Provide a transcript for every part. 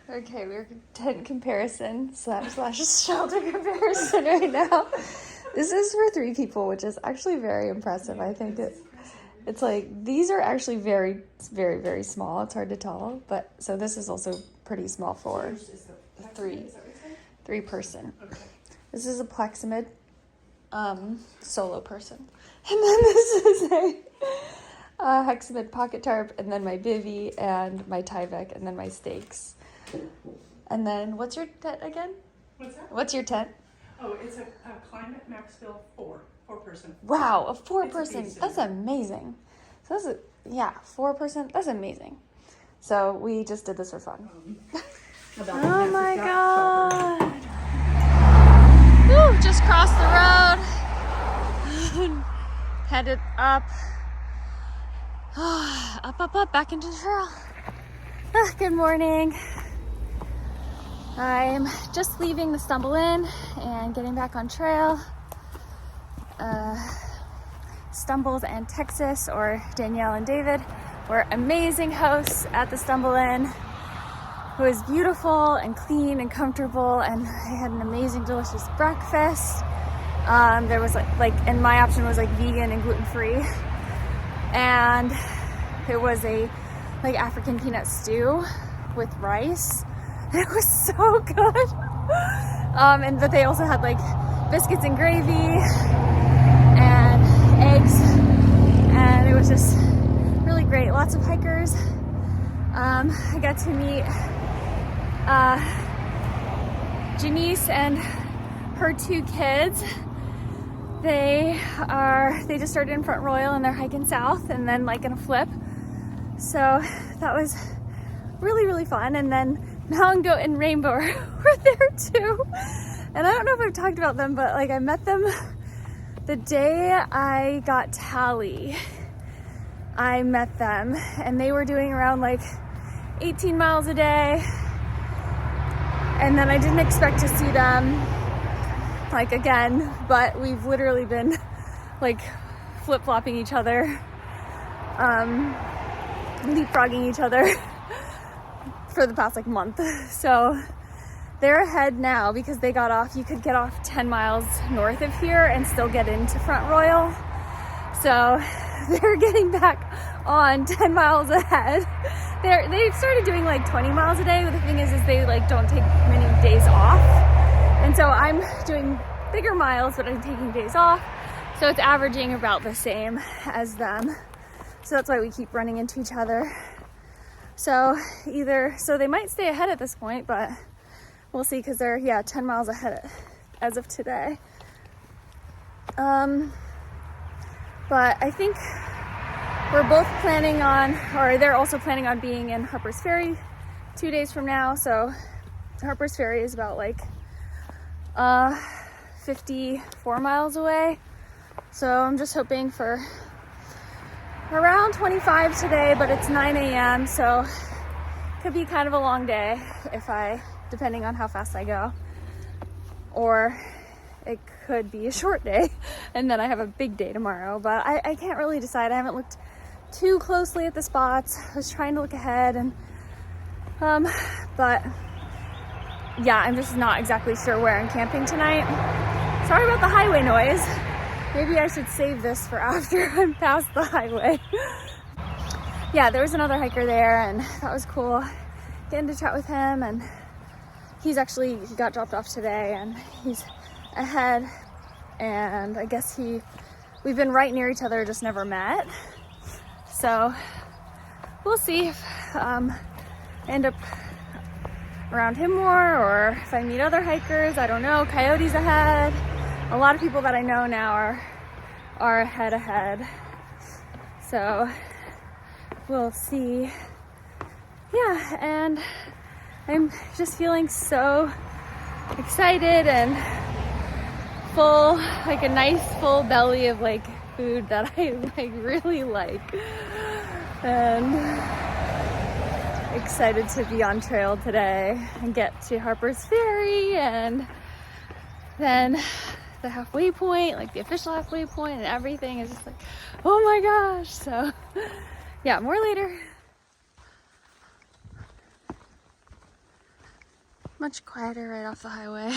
Okay, we're tent comparison slash shelter comparison right now. This is for 3 people, which is actually very impressive. I think it's like, these are actually very, very, very small. It's hard to tell, but so this is also pretty small for three person. This is a Pleximid solo person. And then this is a Hexamid pocket tarp, and then my bivy, and my Tyvek, and then my stakes. And then, what's your tent again? What's that? What's your tent? Oh, it's a Climate Maxfield 4-person. Wow, a 4-person. That's amazing. So that's 4-person. That's amazing. So we just did this for fun. Oh my god! Woo, just crossed the road. Headed up. Up, back into the trail. Good morning. I'm just leaving the Stumble Inn and getting back on trail. Stumbles and Texas, or Danielle and David, were amazing hosts at the Stumble Inn. It was beautiful and clean and comfortable, and I had an amazing, delicious breakfast. There was and my option was vegan and gluten-free, and it was a African peanut stew with rice. It was so good. But they also had biscuits and gravy and eggs, and it was just really great. Lots of hikers. I got to meet Janice and her 2 kids. They just started in Front Royal and they're hiking south and then in a flip. So that was really, really fun. And then Mountain Goat and Rainbow were there too. And I don't know if I've talked about them, but I met them the day I got Tally. I met them and they were doing around 18 miles a day. And then I didn't expect to see them again, but we've literally been flip-flopping each other, leapfrogging each other for the past month. So they're ahead now because they got off. You could get off 10 miles north of here and still get into Front Royal. So they're getting back on 10 miles ahead. They've started doing 20 miles a day, but the thing is they don't take many days off. And so I'm doing bigger miles, but I'm taking days off. So it's averaging about the same as them. So that's why we keep running into each other. So they might stay ahead at this point, but we'll see, because they're 10 miles ahead as of today. But I think we're both planning on, or they're also planning on being in Harper's Ferry 2 days from now. So Harper's Ferry is about 54 miles away. So I'm just hoping for around 25 today, but it's 9 a.m. so it could be kind of a long day depending on how fast I go. Or it could be a short day and then I have a big day tomorrow, but I can't really decide. I haven't looked too closely at the spots. I was trying to look ahead, and but yeah, I'm just not exactly sure where I'm camping tonight. Sorry about the highway noise. Maybe I should save this for after I'm past the highway. Yeah, there was another hiker there, and that was cool getting to chat with him. And he got dropped off today, and he's ahead. And I guess we've been right near each other, just never met. So we'll see if I end up around him more, or if I meet other hikers. I don't know. Coyote's ahead. A lot of people that I know now are ahead. So we'll see. Yeah, and I'm just feeling so excited and full, a nice full belly of food that I really like. And excited to be on trail today and get to Harper's Ferry, and then the halfway point, the official halfway point, and everything is just oh my gosh. So yeah, more later. Much quieter right off the highway.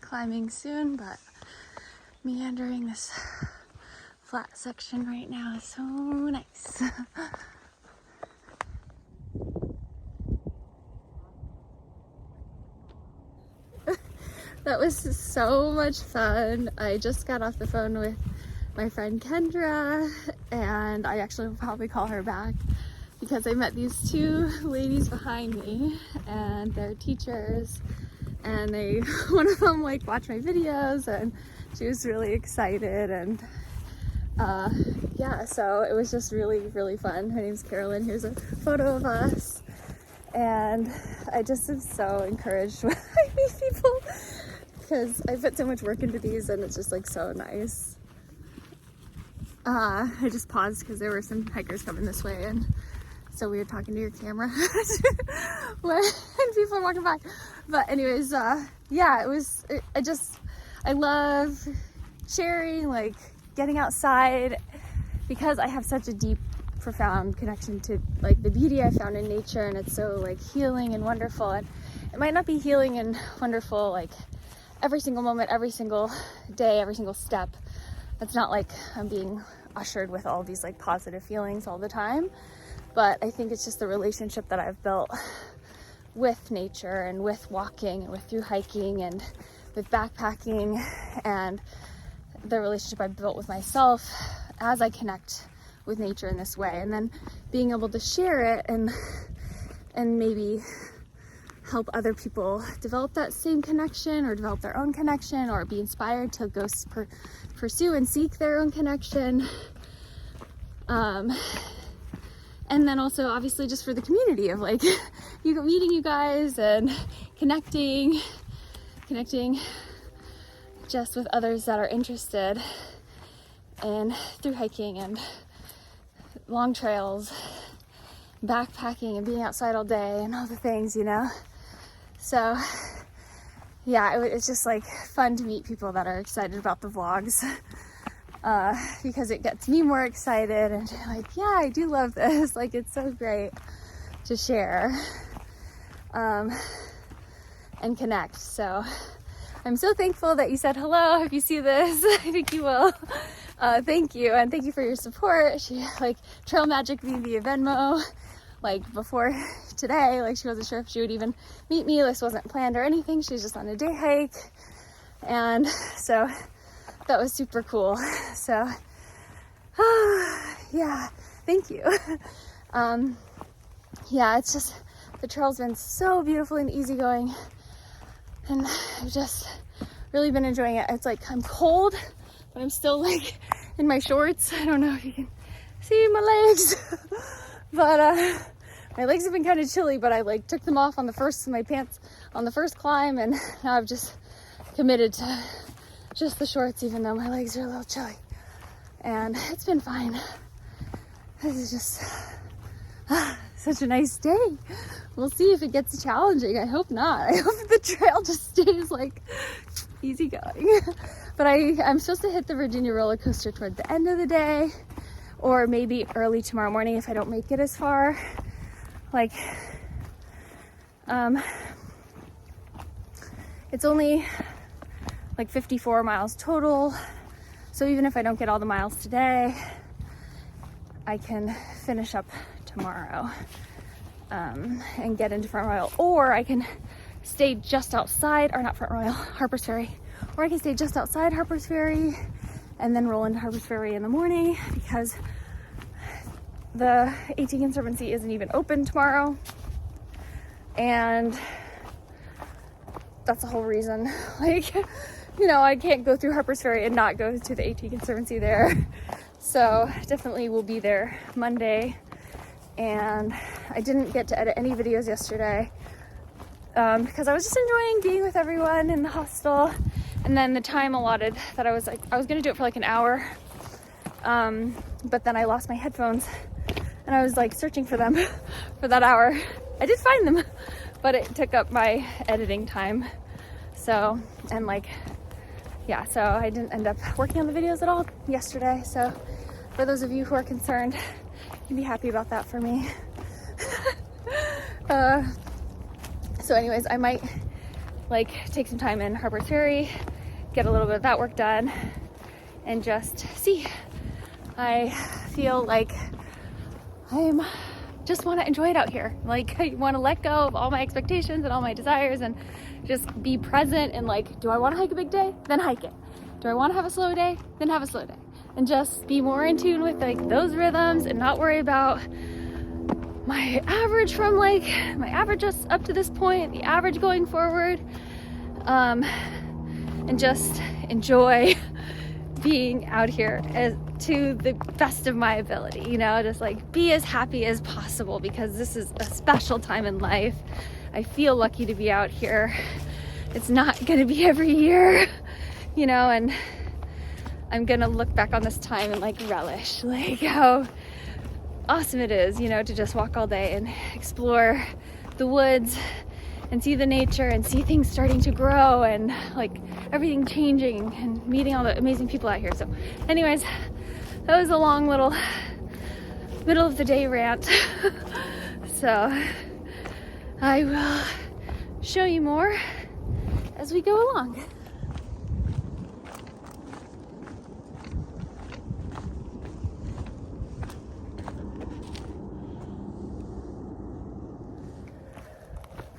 Climbing soon, but meandering this flat section right now is so nice. That was so much fun. I just got off the phone with my friend Kendra, and I actually will probably call her back because I met these two ladies behind me, and they're teachers, and one of them like watched my videos, and she was really excited, and yeah, so it was just really fun. Her name's Carolyn. Here's a photo of us, and I just am so encouraged when I meet people because I put so much work into these, and it's just like so nice. I just paused because there were some hikers coming this way, and so weird talking to your camera when people are walking by. But anyways, yeah, I love sharing, like getting outside, because I have such a deep, profound connection to like the beauty I found in nature, and it's so like healing and wonderful. And it might not be healing and wonderful like every single moment, every single day, every single step. It's not like I'm being ushered with all these like positive feelings all the time, but I think it's just the relationship that I've built with nature, and with walking, and with through hiking, and with backpacking, and the relationship I've built with myself as I connect with nature in this way, and then being able to share it and maybe help other people develop that same connection, or develop their own connection, or be inspired to go pursue and seek their own connection. And then also obviously just for the community of like meeting you guys and connecting just with others that are interested in through hiking and long trails, backpacking, and being outside all day, and all the things, you know. So yeah, it's just like fun to meet people that are excited about the vlogs, because it gets me more excited, and like, yeah, I do love this. Like, it's so great to share and connect. So I'm so thankful that you said hello. If you see this, I think you will. Thank you, and thank you for your support. She like trail magic me via Venmo, like before today. Like, she wasn't sure if she would even meet me. This wasn't planned or anything. She was just on a day hike, and so that was super cool. So yeah, thank you. Yeah, it's just, the trail's been so beautiful and easygoing, and I've just really been enjoying it. It's like I'm cold, but I'm still like in my shorts. I don't know if you can see my legs, but my legs have been kind of chilly, but I like took them off on my pants on the first climb, and now I've just committed to just the shorts, even though my legs are a little chilly, and it's been fine. This is just such a nice day. We'll see if it gets challenging. I hope not. I hope the trail just stays like easy going. But I'm supposed to hit the Virginia roller coaster toward the end of the day, or maybe early tomorrow morning if I don't make it as far. Like, it's only like 54 miles total, so even if I don't get all the miles today, I can finish up tomorrow and get into Front Royal, or I can stay just outside, or not Front Royal, Harper's Ferry, or I can stay just outside Harper's Ferry and then roll into Harper's Ferry in the morning, because the AT Conservancy isn't even open tomorrow, and that's the whole reason. Like, you know, I can't go through Harper's Ferry and not go to the AT Conservancy there. So definitely will be there Monday. And I didn't get to edit any videos yesterday because I was just enjoying being with everyone in the hostel. And then the time allotted that I was gonna do it for like an hour, but then I lost my headphones, and I was like searching for them for that hour. I did find them, but it took up my editing time. So, and like, yeah, so I didn't end up working on the videos at all yesterday. So for those of you who are concerned, you can be happy about that for me. So anyways, I might like take some time in Harper's Ferry, get a little bit of that work done, and just see. I feel like I'm just want to enjoy it out here. Like, I want to let go of all my expectations and all my desires and just be present. And like, do I want to hike a big day? Then hike it. Do I want to have a slow day? Then have a slow day. And just be more in tune with like those rhythms and not worry about my average from like my average just up to this point, the average going forward, and just enjoy being out here to the best of my ability, you know, just like be as happy as possible, because this is a special time in life. I feel lucky to be out here. It's not gonna be every year, you know, and I'm gonna look back on this time and like relish like how awesome it is, you know, to just walk all day and explore the woods and see the nature and see things starting to grow and like everything changing and meeting all the amazing people out here. So anyways, that was a long little middle of the day rant. So I will show you more as we go along.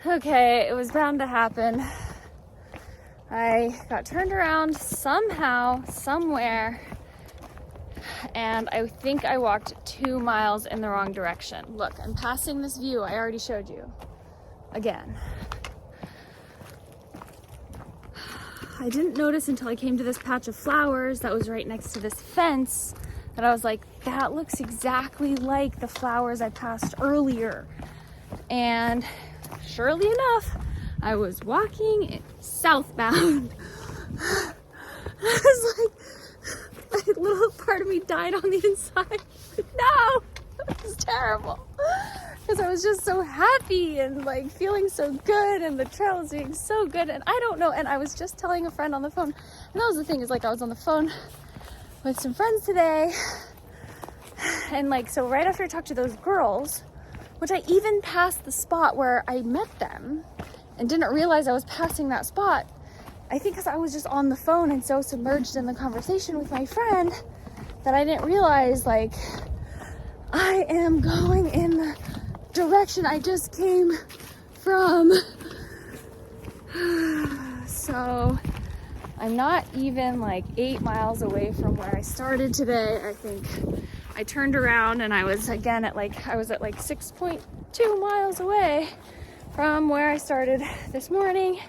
Okay, it was bound to happen. I got turned around somehow, somewhere, and I think I walked 2 miles in the wrong direction. Look, I'm passing this view I already showed you. Again. I didn't notice until I came to this patch of flowers that was right next to this fence that I was like, that looks exactly like the flowers I passed earlier. And surely enough, I was walking southbound. I was like, a little part of me died on the inside. No, it was terrible. Because I was just so happy and like feeling so good, and the trail was doing so good. And I don't know, and I was just telling a friend on the phone, and that was the thing, is like I was on the phone with some friends today. And like, so right after I talked to those girls, which I even passed the spot where I met them and didn't realize I was passing that spot. I think because I was just on the phone and so submerged in the conversation with my friend that I didn't realize like I am going in the direction I just came from. So I'm not even like 8 miles away from where I started today. I think I turned around and I was again at like, I was at like 6.2 miles away from where I started this morning.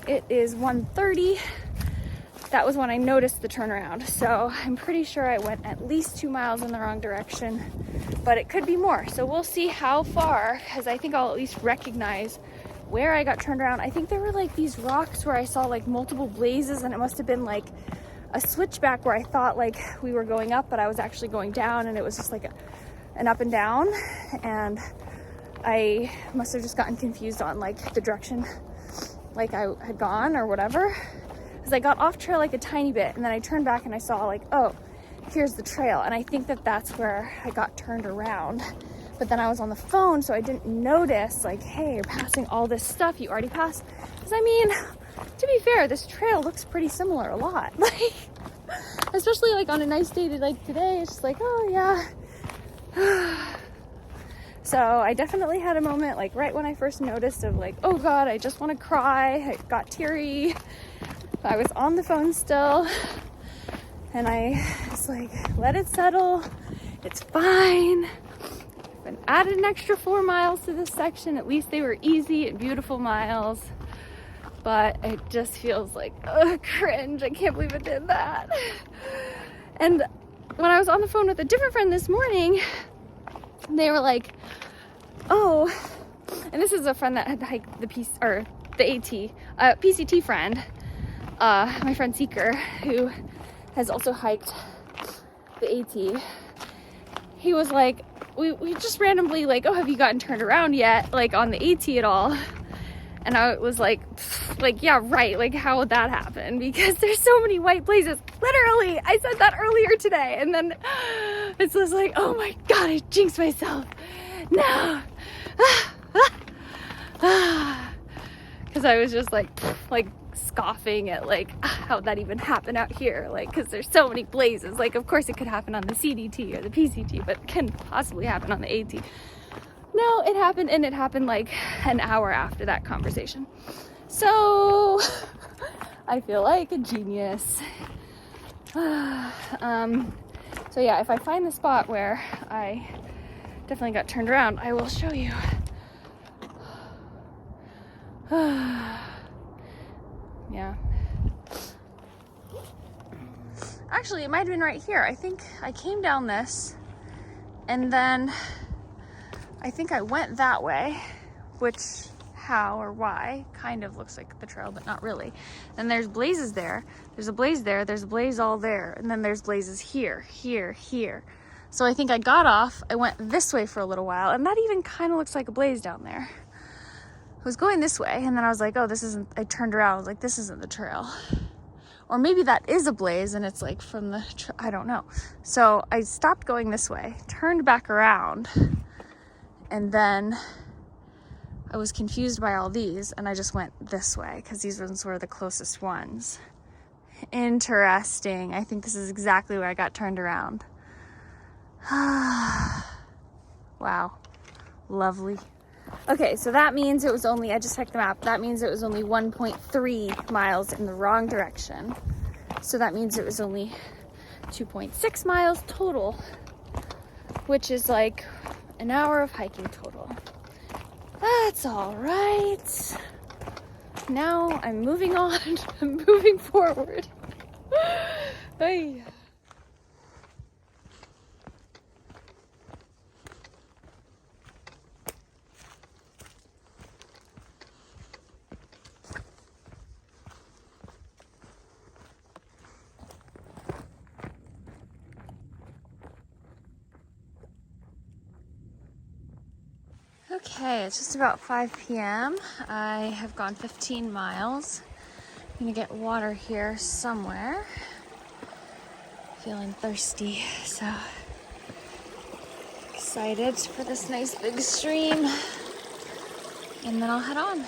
It is 1:30. That was when I noticed the turnaround. So I'm pretty sure I went at least 2 miles in the wrong direction, but it could be more. So we'll see how far, because I think I'll at least recognize where I got turned around. I think there were like these rocks where I saw like multiple blazes, and it must have been like a switchback where I thought like we were going up, but I was actually going down, and it was just like an up and down, and I must have just gotten confused on like the direction like I had gone or whatever, because I got off trail like a tiny bit, and then I turned back and I saw like, oh, here's the trail, and I think that that's where I got turned around. But then I was on the phone, so I didn't notice like, hey, you're passing all this stuff you already passed. Because I mean, to be fair, this trail looks pretty similar a lot. Like, especially like on a nice day like today, it's just like, oh yeah. So I definitely had a moment like right when I first noticed of like, oh God, I just want to cry. I got teary. I was on the phone still, and I was like, let it settle. It's fine. And added an extra 4 miles to this section. At least they were easy and beautiful miles, but it just feels like cringe. I can't believe it did that. And when I was on the phone with a different friend this morning, they were like, oh, and this is a friend that had hiked the PCT friend, my friend Seeker, who has also hiked the AT. He was like, we just randomly like, oh, have you gotten turned around yet? Like on the AT at all? And I was like, yeah, right. Like, how would that happen? Because there's so many white places. Literally, I said that earlier today. And then it's just like, oh my God, I jinxed myself. No. because I was just like scoffing at like how'd that even happen out here, like because there's so many blazes. Like of course it could happen on the CDT or the PCT, but it can possibly happen on the AT. No, it happened, and it happened like an hour after that conversation. So I feel like a genius. So yeah, if I find the spot where I definitely got turned around, I will show you. Yeah. Actually, it might have been right here. I think I came down this, and then I think I went that way, which how or why kind of looks like the trail, but not really. Then there's blazes there. There's a blaze there. There's a blaze all there. And then there's blazes here, here, here. So I think I got off. I went this way for a little while, and that even kind of looks like a blaze down there. I was going this way, and then I was like, oh, this isn't, I turned around. I was like, this isn't the trail. Or maybe that is a blaze, and it's like from the, I don't know. So I stopped going this way, turned back around, and then I was confused by all these, and I just went this way because these ones were the closest ones. Interesting. I think this is exactly where I got turned around. Wow. Lovely. Okay, so that means it was only, I just checked the map, that means it was only 1.3 miles in the wrong direction. So that means it was only 2.6 miles total, which is like an hour of hiking total. That's all right. Now I'm moving on. I'm moving forward. Hey. Okay, it's just about 5 p.m. I have gone 15 miles. I'm gonna get water here somewhere. Feeling thirsty, so excited for this nice big stream. And then I'll head on.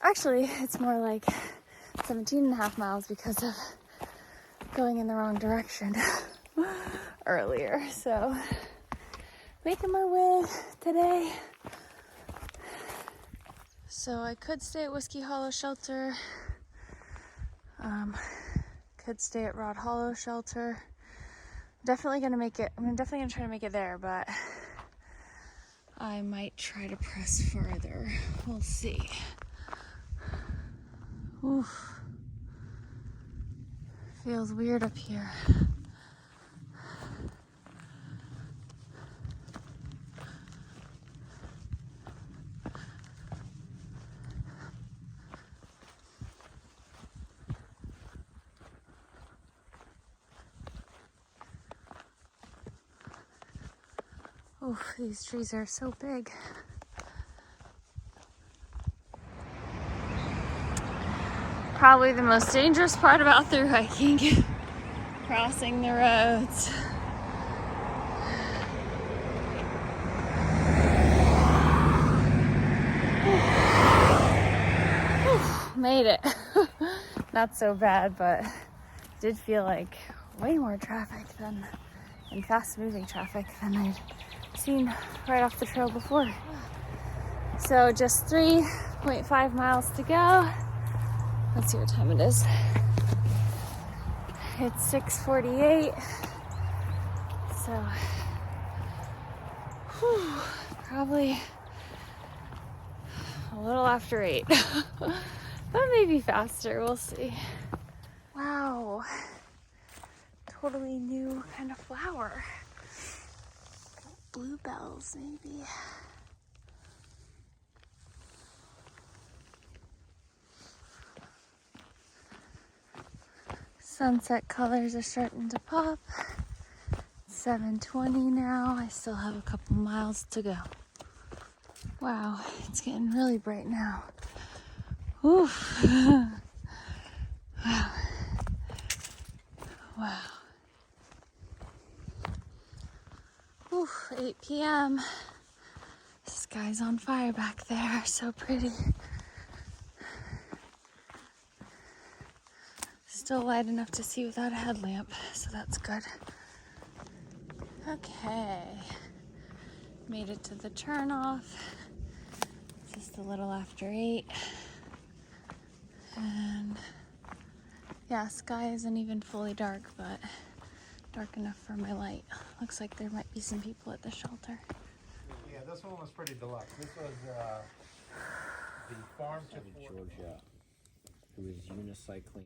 Actually, it's more like 17 and a half miles because of going in the wrong direction earlier, so making my way today. So I could stay at Whiskey Hollow Shelter. Could stay at Rod Hollow Shelter. Definitely gonna make it. I'm definitely gonna try to make it there, but I might try to press further. We'll see. Oof. Feels weird up here. Oof, these trees are so big. Probably the most dangerous part about through hiking. Crossing the roads. Made it. Not so bad, but did feel like way more traffic than, and fast moving traffic than I'd seen right off the trail before. So just 3.5 miles to go. Let's see what time it is. It's 6:48. So probably a little after 8. But maybe faster, we'll see. Wow. Totally new kind of flower. Bluebells, maybe. Sunset colors are starting to pop. 7:20 now. I still have a couple miles to go. Wow, it's getting really bright now. Oof. Wow. Wow. Oof, 8 p.m. The sky's on fire back there. So pretty. still light enough to see without a headlamp, so that's good. Okay, made it to the turnoff. It's just a little after 8. And yeah, sky isn't even fully dark, but dark enough for my light. Looks like there might be some people at the shelter. Yeah, this one was pretty deluxe. This was the farm to Georgia, who is unicycling.